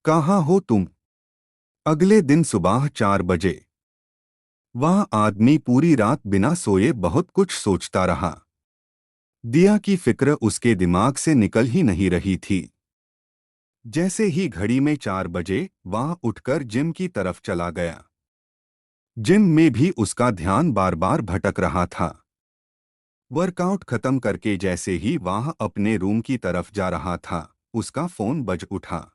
कहाँ हो तुम? अगले दिन सुबह 4 बजे। वह आदमी पूरी रात बिना सोए बहुत कुछ सोचता रहा। दिया की फिक्र उसके दिमाग से निकल ही नहीं रही थी। जैसे ही घड़ी में 4 बजे, वह उठकर जिम की तरफ चला गया। जिम में भी उसका ध्यान बार बार भटक रहा था। वर्कआउट खत्म करके जैसे ही वह अपने रूम की तरफ जा रहा था, उसका फोन बज उठा।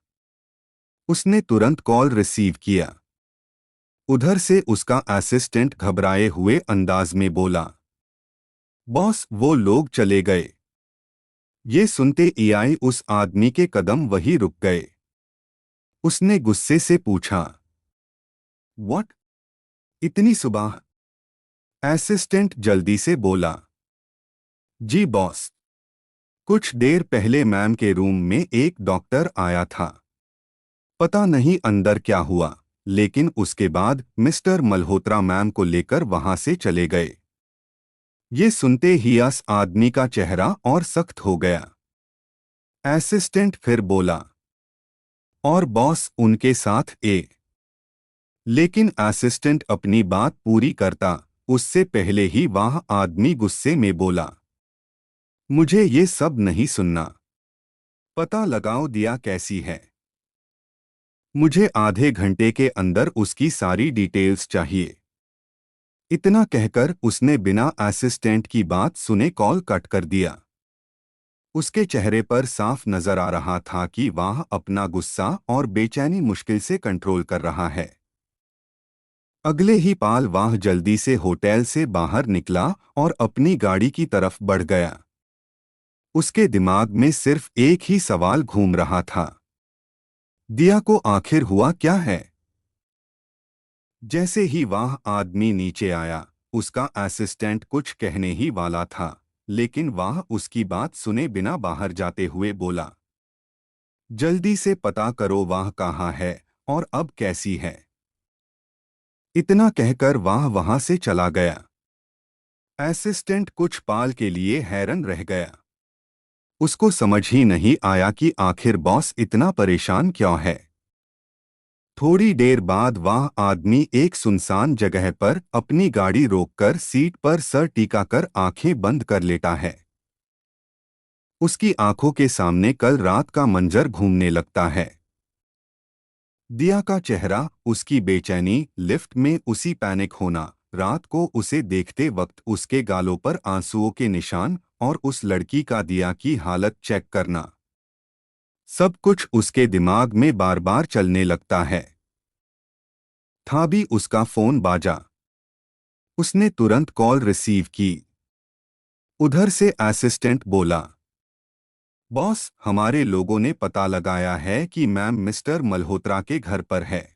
उसने तुरंत कॉल रिसीव किया। उधर से उसका असिस्टेंट घबराए हुए अंदाज में बोला, बॉस वो लोग चले गए। ये सुनते एआई उस आदमी के कदम वहीं रुक गए। उसने गुस्से से पूछा, व्हाट? इतनी सुबह? असिस्टेंट जल्दी से बोला, जी बॉस। कुछ देर पहले मैम के रूम में एक डॉक्टर आया था। पता नहीं अंदर क्या हुआ, लेकिन उसके बाद मिस्टर मल्होत्रा मैम को लेकर वहां से चले गए। ये सुनते ही उस आदमी का चेहरा और सख्त हो गया। असिस्टेंट फिर बोला, और बॉस उनके साथ लेकिन असिस्टेंट अपनी बात पूरी करता उससे पहले ही वह आदमी गुस्से में बोला, मुझे ये सब नहीं सुनना। पता लगाओ दिया कैसी है। मुझे आधे घंटे के अंदर उसकी सारी डिटेल्स चाहिए। इतना कहकर उसने बिना असिस्टेंट की बात सुने कॉल कट कर दिया। उसके चेहरे पर साफ नजर आ रहा था कि वह अपना गुस्सा और बेचैनी मुश्किल से कंट्रोल कर रहा है। अगले ही पल वह जल्दी से होटल से बाहर निकला और अपनी गाड़ी की तरफ बढ़ गया। उसके दिमाग में सिर्फ एक ही सवाल घूम रहा था, दिया को आखिर हुआ क्या है? जैसे ही वह आदमी नीचे आया, उसका असिस्टेंट कुछ कहने ही वाला था, लेकिन वह उसकी बात सुने बिना बाहर जाते हुए बोला, जल्दी से पता करो वह कहाँ है और अब कैसी है। इतना कहकर वह वहां से चला गया। असिस्टेंट कुछ पाल के लिए हैरान रह गया। उसको समझ ही नहीं आया कि आखिर बॉस इतना परेशान क्यों है। थोड़ी देर बाद वह आदमी एक सुनसान जगह पर अपनी गाड़ी रोककर सीट पर सर टिकाकर आंखें बंद कर लेटा है। उसकी आंखों के सामने कल रात का मंजर घूमने लगता है। दिया का चेहरा, उसकी बेचैनी, लिफ्ट में उसी पैनिक होना, रात को उसे देखते वक्त उसके गालों पर आंसुओं के निशान और उस लड़की का दिया की हालत चेक करना, सब कुछ उसके दिमाग में बार बार चलने लगता है। तभी उसका फोन बाजा। उसने तुरंत कॉल रिसीव की। उधर से असिस्टेंट बोला, बॉस हमारे लोगों ने पता लगाया है कि मैम मिस्टर मल्होत्रा के घर पर है।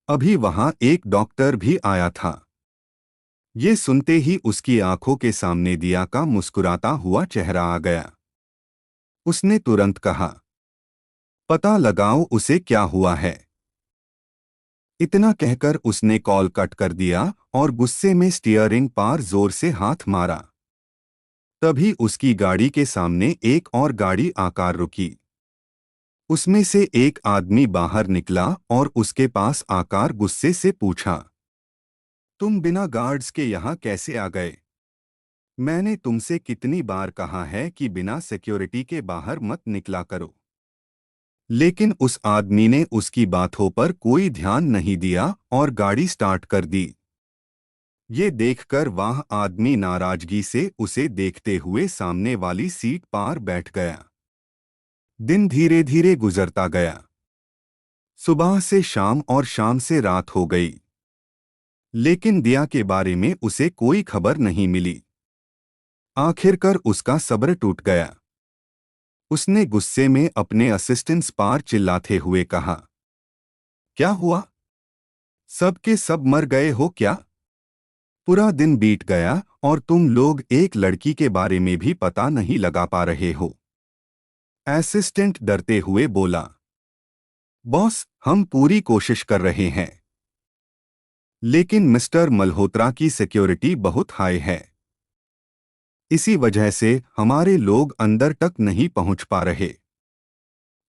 अभी वहां एक डॉक्टर भी आया था। ये सुनते ही उसकी आंखों के सामने दिया का मुस्कुराता हुआ चेहरा आ गया। उसने तुरंत कहा, पता लगाओ उसे क्या हुआ है। इतना कहकर उसने कॉल कट कर दिया और गुस्से में स्टीयरिंग पर जोर से हाथ मारा। तभी उसकी गाड़ी के सामने एक और गाड़ी आकर रुकी। उसमें से एक आदमी बाहर निकला और उसके पास आकर गुस्से से पूछा, तुम बिना गार्ड्स के यहाँ कैसे आ गए? मैंने तुमसे कितनी बार कहा है कि बिना सिक्योरिटी के बाहर मत निकला करो। लेकिन उस आदमी ने उसकी बातों पर कोई ध्यान नहीं दिया और गाड़ी स्टार्ट कर दी। ये देखकर वह आदमी नाराजगी से उसे देखते हुए सामने वाली सीट पर बैठ गया। दिन धीरे धीरे गुजरता गया। सुबह से शाम और शाम से रात हो गई, लेकिन दिया के बारे में उसे कोई खबर नहीं मिली। आखिरकार उसका सब्र टूट गया। उसने गुस्से में अपने असिस्टेंट्स पर चिल्लाते हुए कहा, क्या हुआ? सब के सब मर गए हो क्या? पूरा दिन बीत गया और तुम लोग एक लड़की के बारे में भी पता नहीं लगा पा रहे हो। असिस्टेंट डरते हुए बोला, बॉस हम पूरी कोशिश कर रहे हैं, लेकिन मिस्टर मल्होत्रा की सिक्योरिटी बहुत हाई है। इसी वजह से हमारे लोग अंदर तक नहीं पहुंच पा रहे।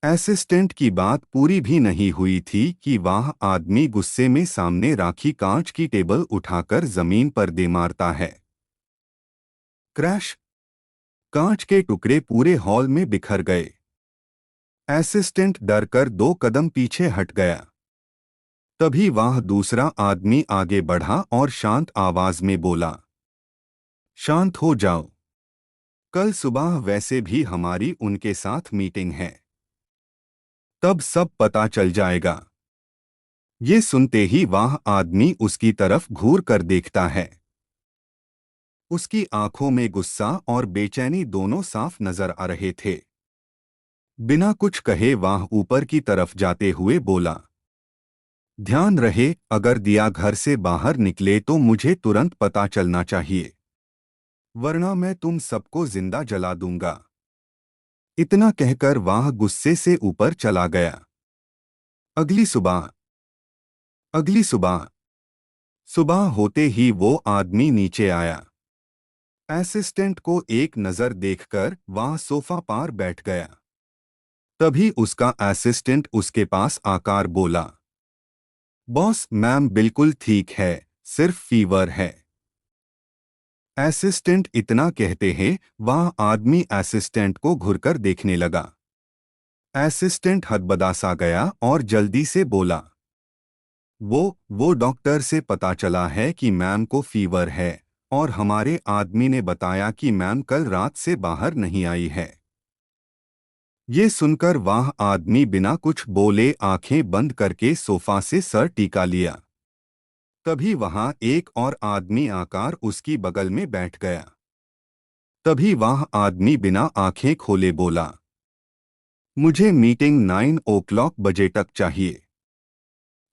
असिस्टेंट की बात पूरी भी नहीं हुई थी कि वह आदमी गुस्से में सामने राखी कांच की टेबल उठाकर जमीन पर दे मारता है। क्रैश! कांच के टुकड़े पूरे हॉल में बिखर गए। असिस्टेंट डरकर 2 कदम पीछे हट गया। तभी वह दूसरा आदमी आगे बढ़ा और शांत आवाज में बोला, शांत हो जाओ। कल सुबह वैसे भी हमारी उनके साथ मीटिंग है। तब सब पता चल जाएगा। ये सुनते ही वह आदमी उसकी तरफ घूर कर देखता है। उसकी आंखों में गुस्सा और बेचैनी दोनों साफ नजर आ रहे थे। बिना कुछ कहे वह ऊपर की तरफ जाते हुए बोला, ध्यान रहे, अगर दिया घर से बाहर निकले तो मुझे तुरंत पता चलना चाहिए, वरना मैं तुम सबको जिंदा जला दूंगा। इतना कहकर वह गुस्से से ऊपर चला गया। अगली सुबह अगली सुबह सुबह होते ही वो आदमी नीचे आया। असिस्टेंट को एक नज़र देखकर वह सोफा पर बैठ गया। तभी उसका असिस्टेंट उसके पास आकर बोला, बॉस, मैम बिल्कुल ठीक है, सिर्फ फीवर है। असिस्टेंट इतना कहते हैं वह आदमी असिस्टेंट को घुरकर देखने लगा। असिस्टेंट हदबदा सा गया और जल्दी से बोला, वो डॉक्टर से पता चला है कि मैम को फीवर है और हमारे आदमी ने बताया कि मैम कल रात से बाहर नहीं आई है। ये सुनकर वह आदमी बिना कुछ बोले आंखें बंद करके सोफा से सर टिका लिया। तभी वहां एक और आदमी आकर उसकी बगल में बैठ गया। तभी वह आदमी बिना आंखें खोले बोला, मुझे मीटिंग 9 o'clock तक चाहिए।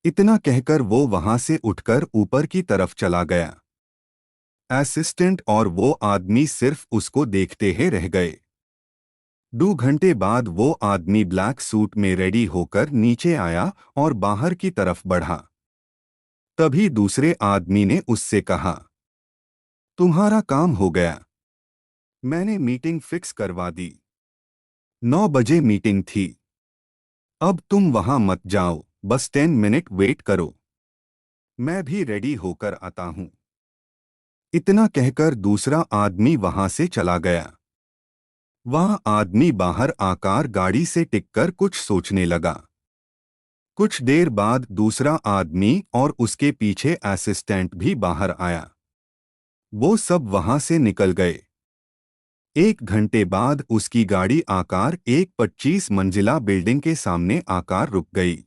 इतना कहकर वो वहां से उठकर ऊपर की तरफ चला गया। असिस्टेंट और वो आदमी सिर्फ उसको देखते ही रह गए। 2 घंटे बाद वो आदमी ब्लैक सूट में रेडी होकर नीचे आया और बाहर की तरफ बढ़ा। तभी दूसरे आदमी ने उससे कहा, तुम्हारा काम हो गया। मैंने मीटिंग फिक्स करवा दी। 9 बजे मीटिंग थी। अब तुम वहां मत जाओ, बस 10 मिनट वेट करो। मैं भी रेडी होकर आता हूं। इतना कहकर दूसरा आदमी वहां से चला गया। वह आदमी बाहर आकर गाड़ी से टिककर कुछ सोचने लगा। कुछ देर बाद दूसरा आदमी और उसके पीछे असिस्टेंट भी बाहर आया। वो सब वहां से निकल गए। 1 घंटे बाद उसकी गाड़ी आकार एक 25 मंजिला बिल्डिंग के सामने आकार रुक गई।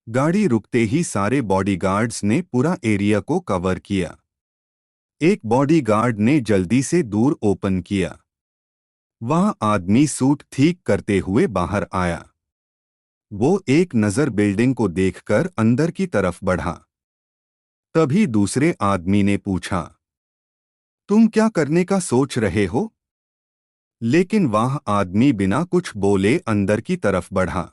गाड़ी रुकते ही सारे बॉडीगार्ड्स ने पूरा एरिया को कवर किया। एक बॉडीगार्ड ने जल्दी से दूर ओपन किया। वह आदमी सूट ठीक करते हुए बाहर आया। वो एक नज़र बिल्डिंग को देखकर अंदर की तरफ बढ़ा। तभी दूसरे आदमी ने पूछा, तुम क्या करने का सोच रहे हो? लेकिन वह आदमी बिना कुछ बोले अंदर की तरफ बढ़ा।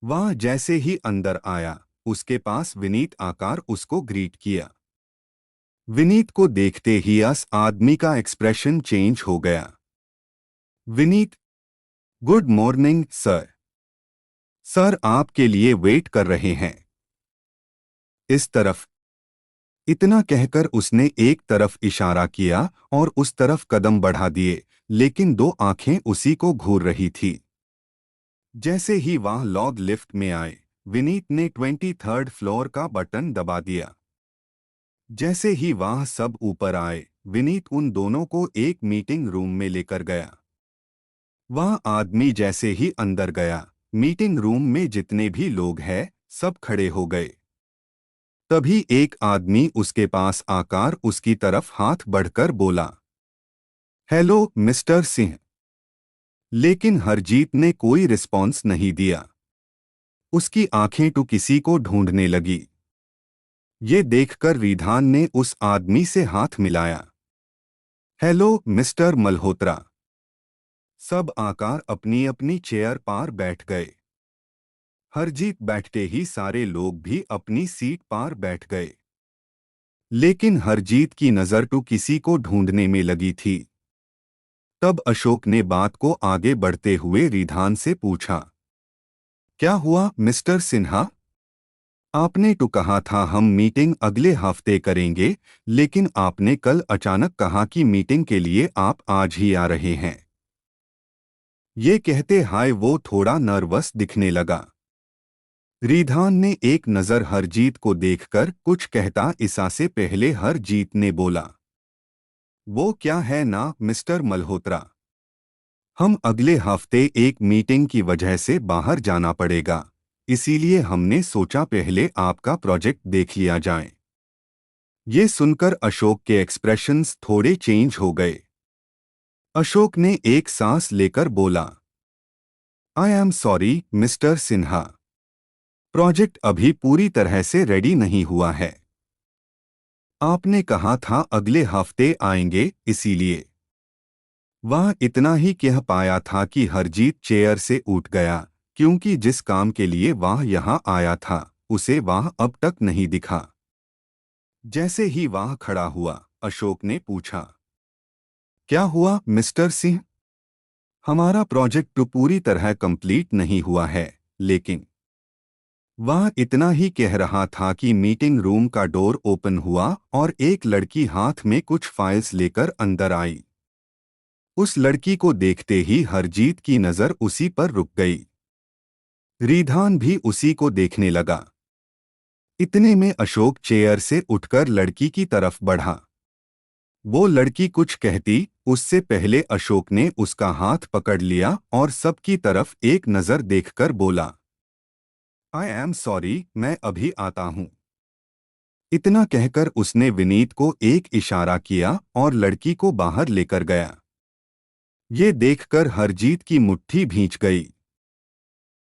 वह जैसे ही अंदर आया, उसके पास विनीत आकर उसको ग्रीट किया। विनीत को देखते ही उस आदमी का एक्सप्रेशन चेंज हो गया। Vineet, good morning sir. Sir आपके लिए वेट कर रहे हैं। इस तरफ। इतना कहकर उसने एक तरफ इशारा किया और उस तरफ कदम बढ़ा दिए, लेकिन 2 आंखें उसी को घूर रही थी। जैसे ही वह लॉग लिफ्ट में आए, विनीत ने 23rd फ्लोर का बटन दबा दिया। जैसे ही वह सब ऊपर आए, विनीत उन दोनों को एक मीटिंग रूम में लेकर गया। वह आदमी जैसे ही अंदर गया, मीटिंग रूम में जितने भी लोग हैं, सब खड़े हो गए। तभी एक आदमी उसके पास आकर उसकी तरफ हाथ बढ़कर बोला, हेलो मिस्टर सिंह। लेकिन हरजीत ने कोई रिस्पॉन्स नहीं दिया। उसकी आंखें तो किसी को ढूंढने लगी। ये देखकर रिधान ने उस आदमी से हाथ मिलाया। Hello mister Malhotra. सब आकर अपनी अपनी चेयर पर बैठ गए। हरजीत बैठते ही सारे लोग भी अपनी सीट पर बैठ गए। लेकिन हरजीत की नज़र तो किसी को ढूंढने में लगी थी। तब अशोक ने बात को आगे बढ़ते हुए रिधान से पूछा, क्या हुआ मिस्टर सिन्हा? आपने तो कहा था हम मीटिंग अगले हफ्ते करेंगे, लेकिन आपने कल अचानक कहा कि मीटिंग के लिए आप आज ही आ रहे हैं। ये कहते हाय वो थोड़ा नर्वस दिखने लगा। रिधान ने एक नज़र हरजीत को देखकर कुछ कहता ईसा से पहले हरजीत ने बोला, वो क्या है ना मिस्टर मल्होत्रा, हम अगले हफ्ते एक मीटिंग की वजह से बाहर जाना पड़ेगा, इसीलिए हमने सोचा पहले आपका प्रोजेक्ट देख लिया जाए। ये सुनकर अशोक के एक्सप्रेशंस थोड़े चेंज हो गए। अशोक ने एक सांस लेकर बोला, I am sorry mister Sinha, project अभी पूरी तरह से रेडी नहीं हुआ है। आपने कहा था अगले हफ्ते आएंगे, इसीलिए। वह इतना ही कह पाया था कि हरजीत चेयर से उठ गया, क्योंकि जिस काम के लिए वह यहाँ आया था उसे वह अब तक नहीं दिखा। जैसे ही वह खड़ा हुआ, अशोक ने पूछा, क्या हुआ मिस्टर सिंह? हमारा प्रोजेक्ट तो पूरी तरह कंप्लीट नहीं हुआ है, लेकिन वह इतना ही कह रहा था कि मीटिंग रूम का डोर ओपन हुआ और एक लड़की हाथ में कुछ फाइल्स लेकर अंदर आई। उस लड़की को देखते ही हरजीत की नज़र उसी पर रुक गई। रिधान भी उसी को देखने लगा। इतने में अशोक चेयर से उठकर लड़की की तरफ बढ़ा। वो लड़की कुछ कहती उससे पहले अशोक ने उसका हाथ पकड़ लिया और सबकी तरफ एक नज़र देखकर बोला, आई एम सॉरी, मैं अभी आता हूँ। इतना कहकर उसने विनीत को एक इशारा किया और लड़की को बाहर लेकर गया। ये देखकर हरजीत की मुट्ठी भींच गई।